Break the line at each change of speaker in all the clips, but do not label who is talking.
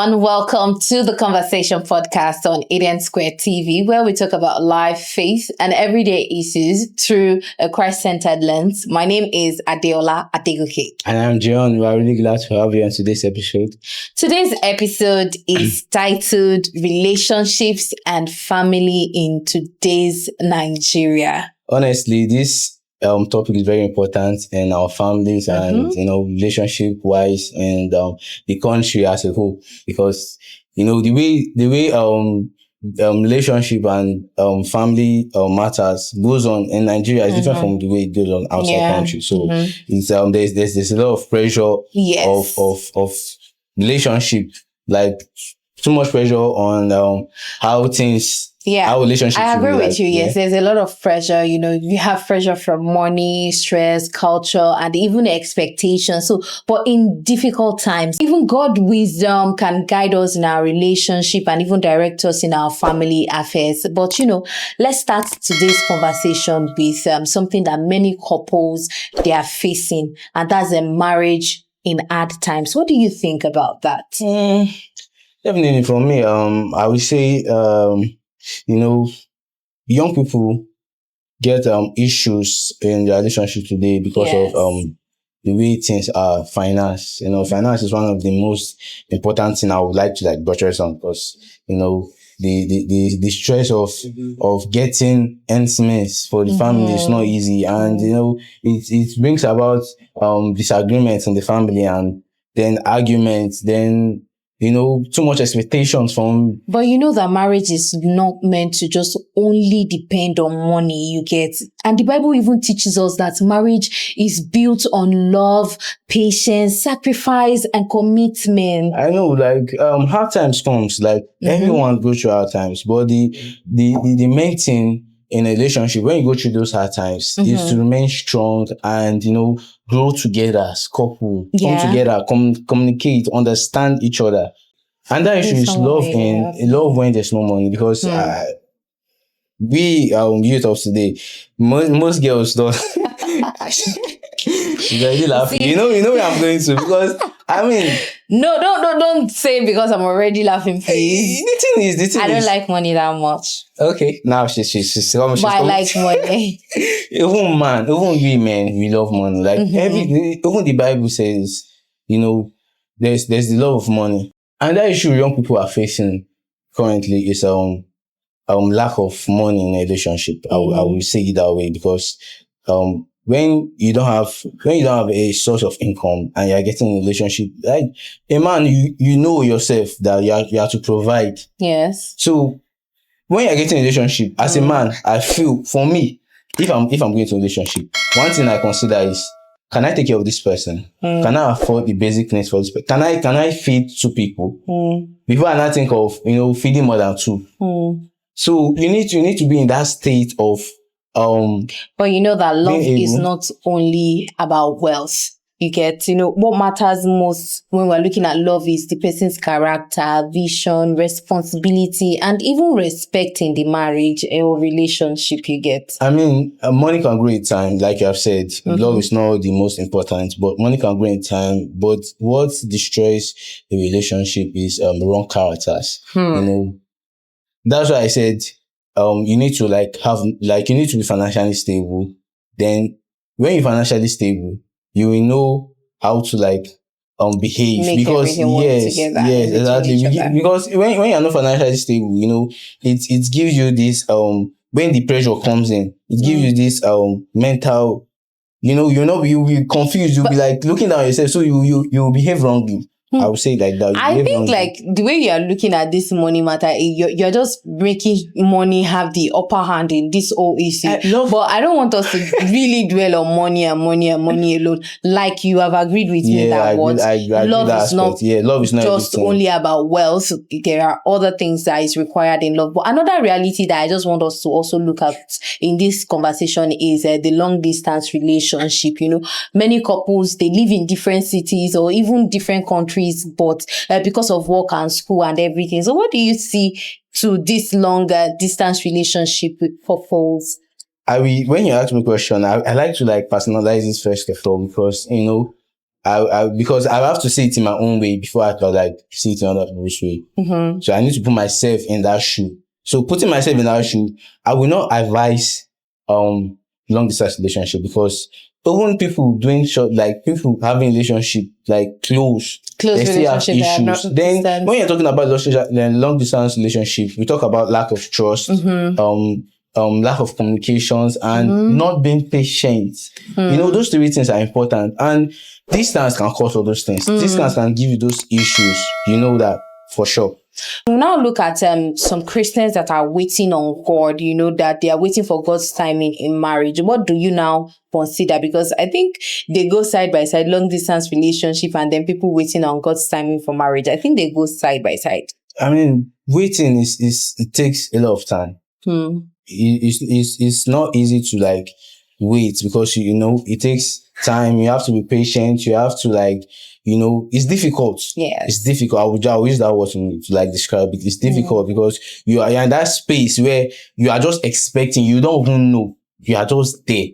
everyone. Welcome to the Conversation Podcast on Eden Square TV, where we talk about life, faith, and everyday issues through a Christ-centered lens. My name is Adeola Adegoke.
And I'm John. We are really glad to have you on today's episode.
Today's episode is titled Relationships and Family in Today's Nigeria.
Honestly, this topic is very important in our families and, relationship-wise and the country as a whole. Because, the way relationship and family matters goes on in Nigeria is different from the way it goes on outside country. So it's there's a lot of pressure of relationship, like too much pressure on how things. Our relationship.
I agree with you. Yes, there's a lot of pressure. You have pressure from money, stress, culture, and even expectations. So, but in difficult times, even God's wisdom can guide us in our relationship and even direct us in our family affairs. But, let's start today's conversation with something that many couples, they are facing, and that's a marriage in hard times. What do you think about that?
Definitely for me, I would say, young people get issues in their relationship today because of the way things are. Finance. Finance is one of the most important thing I would like to buttress on, because the stress of getting ends meet for the family is not easy, and it brings about disagreements in the family, and then arguments, then too much expectations from...
But that marriage is not meant to just only depend on money, you get. And the Bible even teaches us that marriage is built on love, patience, sacrifice, and commitment.
I know, hard times comes, everyone goes through hard times, but the main thing in a relationship, when you go through those hard times, is to remain strong and, grow together as couple, come together, communicate, understand each other. And that issue is love when there's no money, because we, youth of today, most girls don't. She's already laughing. You know where I'm going to, because
No, don't say because I'm already laughing, please.
The thing is,
I don't like money that much.
Okay, now she's
but I like money.
even we men, we love money. Even the Bible says, there's the love of money. And that issue young people are facing currently is lack of money in a relationship. I will say it that way, because when you don't have a source of income and you're getting a relationship, like a man, you know yourself that you have to provide.
Yes.
So when you're getting a relationship, as a man, I feel, for me, if I'm going to a relationship, one thing I consider is, can I take care of this person? Can I afford the basic needs for this person? Can I feed two people? Before I now think of, feeding more than two. So you need to be in that state of
but that love is not only about wealth. You get, what matters most when we're looking at love is the person's character, vision, responsibility, and even respect in the marriage or relationship, you get.
Money can grow in time, like you have said. Love is not the most important, but money can grow in time. But what destroys a relationship is wrong characters. That's why I said, you need to you need to be financially stable. Then when you're financially stable, you will know how to behave.
Make
because yes, exactly. Because when you're not financially stable, it gives you this when the pressure comes in, it gives you this mental, you'll be confused, you'll be looking down yourself, so you behave wrongly. I would say that.
I think the way you are looking at this money matter, you're just making money have the upper hand in this whole issue. But I don't want us to really dwell on money and money and money alone. Like you have agreed with me that love is not just only about wealth. There are other things that is required in love. But another reality that I just want us to also look at in this conversation is the long distance relationship. Many couples, they live in different cities or even different countries, but because of work and school and everything. So what do you see to this longer distance relationship with couples?
When you ask me a question, I like to personalize this first of all, because because I have to say it in my own way before I can like see it in other people's way.
Mm-hmm.
So I need to put myself in that shoe. So putting myself in that shoe, I will not advise long distance relationship, because even people doing short, like people having relationship like close they still have issues. Then when you're talking about long distance relationship, we talk about lack of trust, lack of communications, and not being patient. You know, those three things are important, and distance can cause all those things. Distance can give you those issues. You know that for sure.
We now look at some Christians that are waiting on God, you know, that they are waiting for God's timing in marriage. What do you now consider? Because I think they go side by side, long distance relationship and then people waiting on God's timing for marriage. I think they go side by side.
I mean, waiting it takes a lot of time. It's not easy to like wait, because you know it takes time. You have to be patient. You have to like, you know, it's difficult.
Yeah,
it's difficult. I will use that word to like describe it. It's difficult because you're in that space where you are just expecting. You don't even know. You are just there.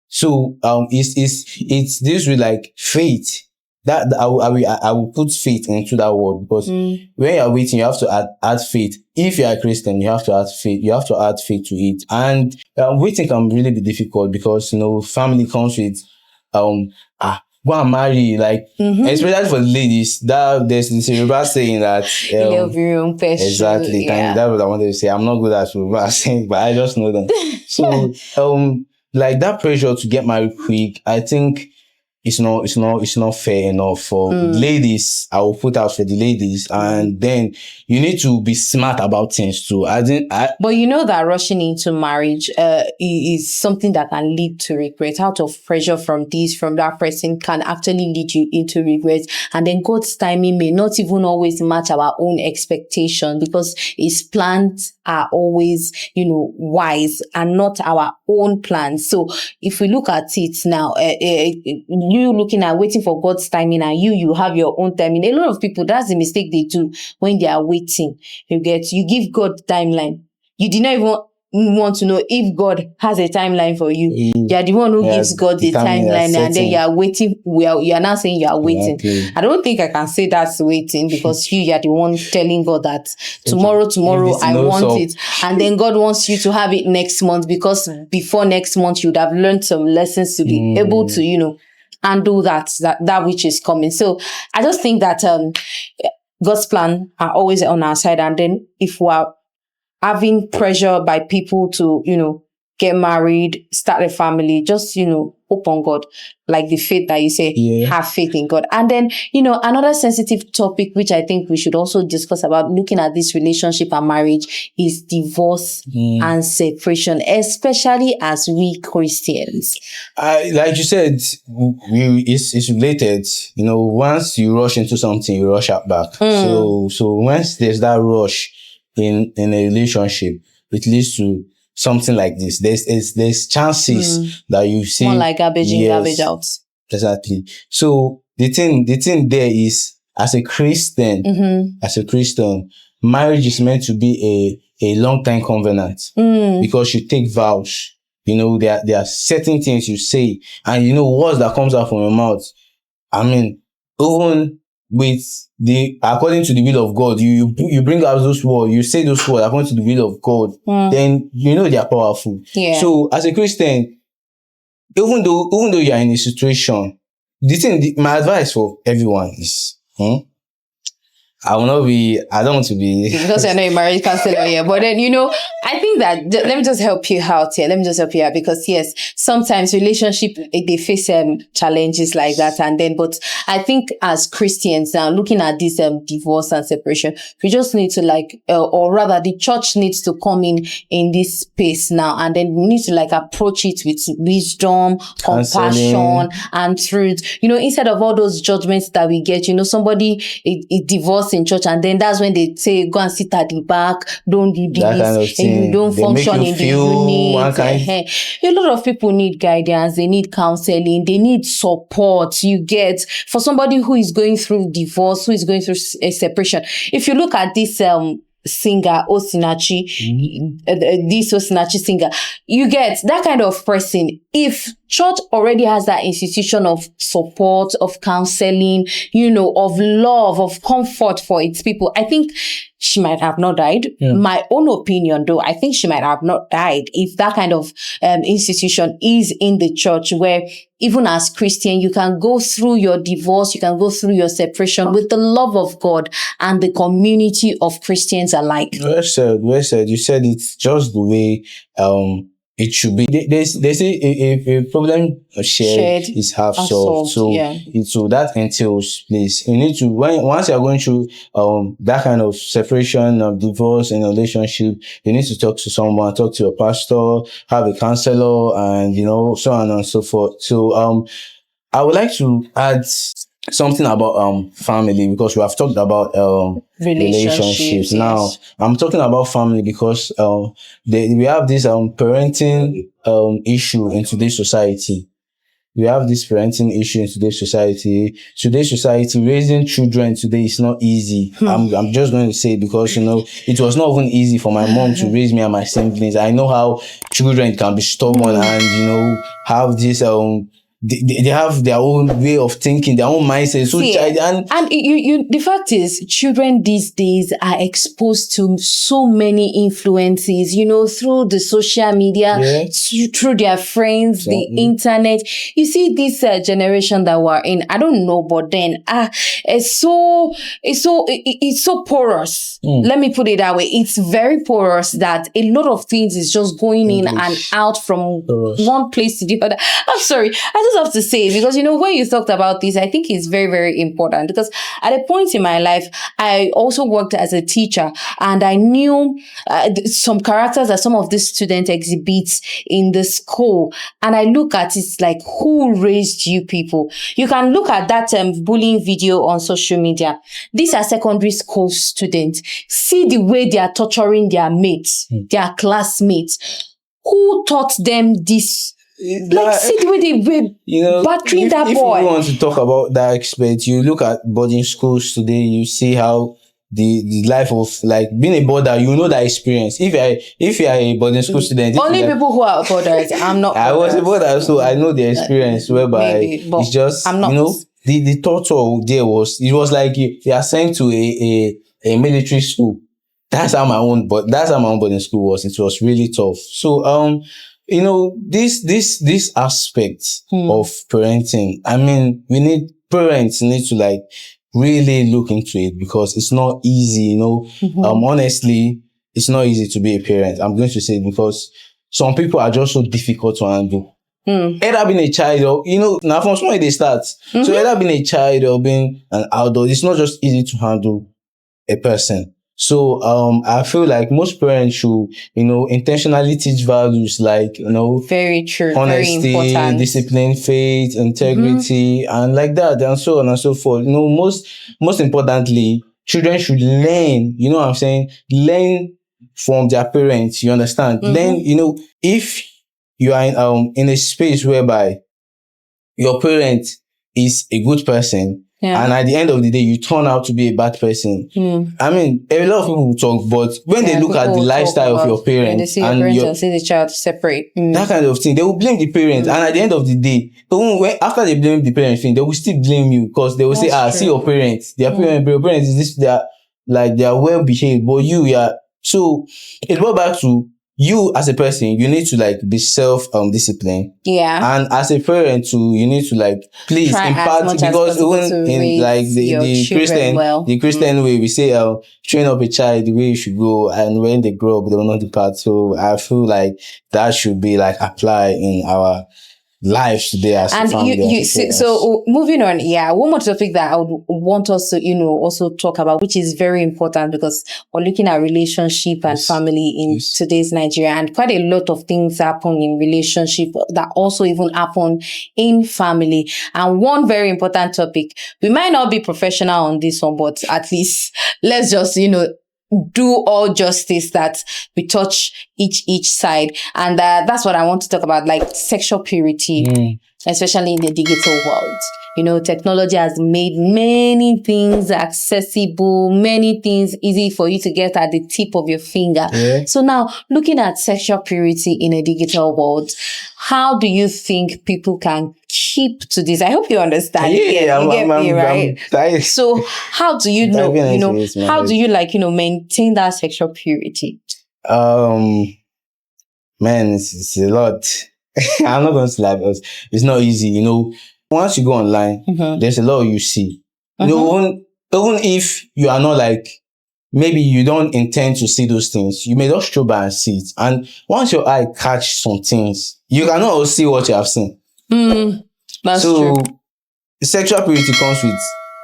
So it's this with like faith. That I will put faith into that word, because when you're waiting, you have to add faith. If you're a Christian, you have to add faith. You have to add faith to it. And waiting can really be difficult, because you know family comes with go and marry, like especially for the ladies. That there's this Yoruba saying that
love your own passion.
Exactly. Yeah. That's what I wanted to say. I'm not good at Yoruba saying, but I just know that. So like that pressure to get married quick, I think it's not fair enough for ladies. I will put out for the ladies, and then you need to be smart about things too. But
you know that rushing into marriage is something that can lead to regret. Out of pressure from that person can actually lead you into regret, and then God's timing may not even always match our own expectation, because His plans are always, you know, wise and not our own plans. So if we look at it now, you looking at waiting for God's timing, and you have your own timing. A lot of people, that's the mistake they do when they are waiting. You give God timeline. You did not even want to know if God has a timeline for you. You are the one who gives God the timeline, and then you are waiting. You are now saying you are waiting. Okay. I don't think I can say that's waiting, because you are the one telling God that tomorrow I want it, and then God wants you to have it next month, because before next month you would have learned some lessons to be able to, you know, handle that which is coming. So I just think that God's plan are always on our side, and then if we are having pressure by people to, you know, get married, start a family, just, you know, hope on God, like the faith that you say, have faith in God. And then, you know, another sensitive topic, which I think we should also discuss about looking at this relationship and marriage, is divorce and separation, especially as we Christians.
Like you said, it's related. You know, once you rush into something, you rush out back. So once there's that rush in a relationship, it leads to something like this. There's chances that you see
more like garbage in, garbage out.
Exactly. So the thing there is, as a Christian, marriage is meant to be a long-time covenant, because you take vows. You know, there are certain things you say, and you know words that comes out from your mouth. I mean, even with according to the will of God, you bring out those words, you say those words according to the will of God, then you know they are powerful. Yeah. So as a Christian, even though you are in a situation, my advice for everyone is, I don't want to be
because you're not a marriage counselor here, but then, you know, I think that let me just help you out here. Because yes, sometimes relationship, they face challenges like that, and then, but I think as Christians now, looking at this divorce and separation, we just need to like, or rather, the church needs to come in this space now, and then we need to like approach it with wisdom, compassion, and truth. You know, instead of all those judgments that we get, you know, somebody it divorced in church, and then that's when they say go and sit at the back, don't do this, kind of and you don't function in the unit. A lot of people need guidance, they need counseling, they need support. You get, for somebody who is going through divorce, who is going through a separation. If you look at this singer Osinachi, this Osinachi singer, you get that kind of person. If church already has that institution of support, of counseling, of love, of comfort for its people. I think she might have not died.
Yeah.
My own opinion, though, I think she might have not died if that kind of institution is in the church, where even as Christian, you can go through your divorce, you can go through your separation with the love of God and the community of Christians alike.
Well said, well said. You said it's just the way it should be. They say a problem shared is half solved. So so that entails, please, you need to, once you're going through that kind of separation, of divorce in a relationship, you need to talk to someone, talk to your pastor, have a counselor, and so on and so forth. So I would like to add something about family, because we have talked about relationships. Now I'm talking about family because we have this parenting issue in today's society. We have this parenting issue in today's society. Today's society, raising children today is not easy. I'm just going to say it because it was not even easy for my mom to raise me and my siblings. I know how children can be stubborn and have this they have their own way of thinking, their own mindset. So
the fact is, children these days are exposed to so many influences, through the social media, through their friends, the internet. You see, this generation that we're in, I don't know, but then it's so porous. Let me put it that way. It's very porous that a lot of things is just going in and out from one place to the other. I'm sorry, I just have to say it because when you talked about this, I think it's very, very important, because at a point in my life, I also worked as a teacher, and I knew some characters that some of these students exhibit in the school, and I look at it like, who raised you people? You can look at that bullying video on social media. These are secondary school students. See the way they are torturing their mates, their classmates. Who taught them this? See the way they were battering that boy.
If you want to talk about that aspect, you look at boarding schools today, you see how the life of being a boarder, that experience. If you are a boarding school student,
only people who are boarders. I'm not.
I was a boarder, so I know the experience whereby it's just
I'm not.
The torture there was like you are sent to a military school. That's how my own boarding school was. It was really tough. So this aspect of parenting, I mean, parents need to really look into it, because it's not easy, honestly, it's not easy to be a parent. I'm going to say it because some people are just so difficult to handle. Either being a child or, now from small they start. So either being a child or being an adult, it's not just easy to handle a person. So, I feel like most parents should, intentionally teach values
very true,
honesty,
very important,
discipline, faith, integrity, and like that, and so on and so forth. Most importantly, children should learn, what I'm saying? Learn from their parents, you understand? Learn, if you are in a space whereby your parent is a good person, and at the end of the day, you turn out to be a bad person. I mean, a lot of people will talk, but when they look at the lifestyle of your parents,
they see your parents and see the child separate,
that kind of thing, they will blame the parents. And at the end of the day, after they blame the parents, they will still blame you, because they will say, see your parents, your parents is this, they are well behaved, but you are. So it goes back to you as a person, you need to be disciplined.
Yeah.
And as a parent too, you need to please impart, because even in the Christian way, we say train up a child the way you should go, and when they grow up, they will not depart. So I feel like that should be applied in our lives today as a family.
So moving on, one more topic that I would want us to also talk about, which is very important, because we're looking at relationship and family in today's Nigeria, and quite a lot of things happen in relationship that also even happen in family. And one very important topic, we might not be professional on this one, but at least let's just do all justice that we touch each side. And that's what I want to talk about, sexual purity, especially in the digital world. technology has made many things accessible, many things easy for you to get at the tip of your finger.
Yeah.
So now, looking at sexual purity in a digital world, how do you think people can keep to this? I hope you understand.
Yeah,
you get me, right? So how do you know, how do you maintain that sexual purity?
Man, it's a lot. I'm not going to lie, because it's not easy. Once you go online, there's a lot you see. Even if you are not maybe you don't intend to see those things, you may just stroll by and see it. And once your eye catch some things, you cannot see what you have seen.
That's true.
Sexual purity comes with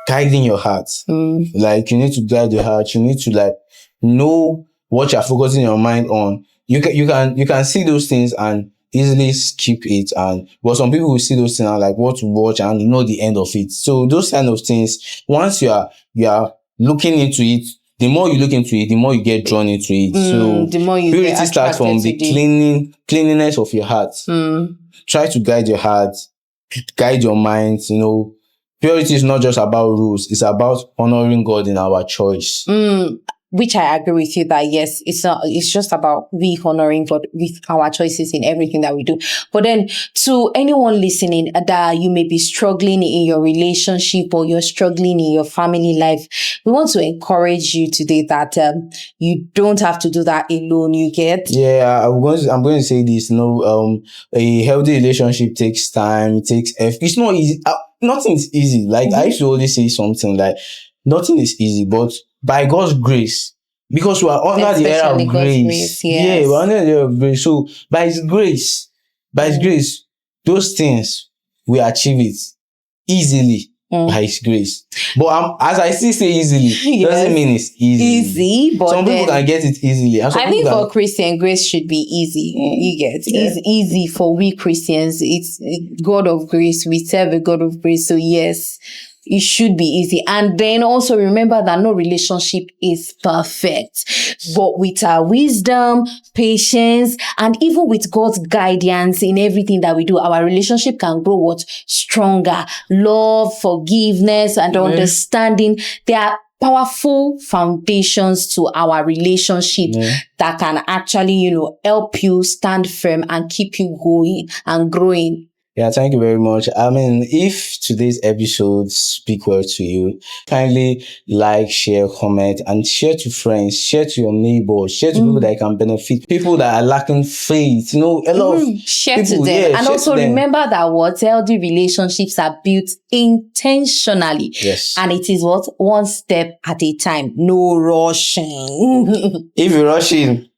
guiding your heart. You need to guide your heart. You need to know what you're focusing your mind on. You can see those things and easily skip it, but some people will see those things and what to watch and know the end of it. So those kind of things, once you are looking into it, the more you look into it, the more you get drawn into it. So
the more you
purity starts from the cleanliness of your heart. Try to guide your heart, guide your mind. Purity is not just about rules; it's about honoring God in our choice.
Which I agree with you that yes, it's just about we honoring God with our choices in everything that we do. But then to anyone listening that you may be struggling in your relationship or you're struggling in your family life, we want to encourage you today that you don't have to do that alone. You get?
Yeah, I'm going to say this. A healthy relationship takes time. It takes effort. It's not easy. Nothing is easy. I used to always say something nothing is easy, but by God's grace, because we are under the era of grace.
Yes.
Yeah, we're under the era of grace. So by His grace, those things we achieve it easily by His grace. But as I still say easily, doesn't mean it's easy.
But
some people can get it easily.
I think for Christian, grace should be easy. You get it's easy for we Christians. It's God of grace. We serve a God of grace. So yes, it should be easy. And then also remember that no relationship is perfect. But with our wisdom, patience, and even with God's guidance in everything that we do, our relationship can grow stronger. Love, forgiveness, and understanding. They are powerful foundations to our relationship that can actually, help you stand firm and keep you going and growing.
Yeah, thank you very much. If today's episode speak well to you, kindly share, comment, and share to friends, share to your neighbors, share to people that can benefit, people that are lacking faith. A lot of
share
people,
to them. And also remember that healthy relationships are built intentionally.
Yes.
And it is one step at a time. No rushing.
If you're rushing,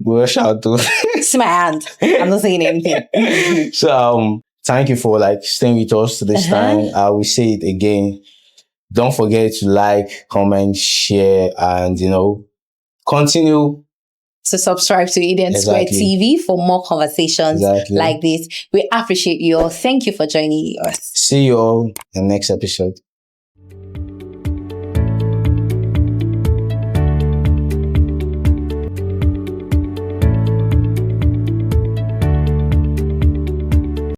we rush out too.
See my hand. I'm not saying anything.
So thank you for staying with us this time. I will say it again. Don't forget to comment, share, and continue
to subscribe to Eden Square TV for more conversations like this. We appreciate you all. Thank you for joining us.
See you all in the next episode.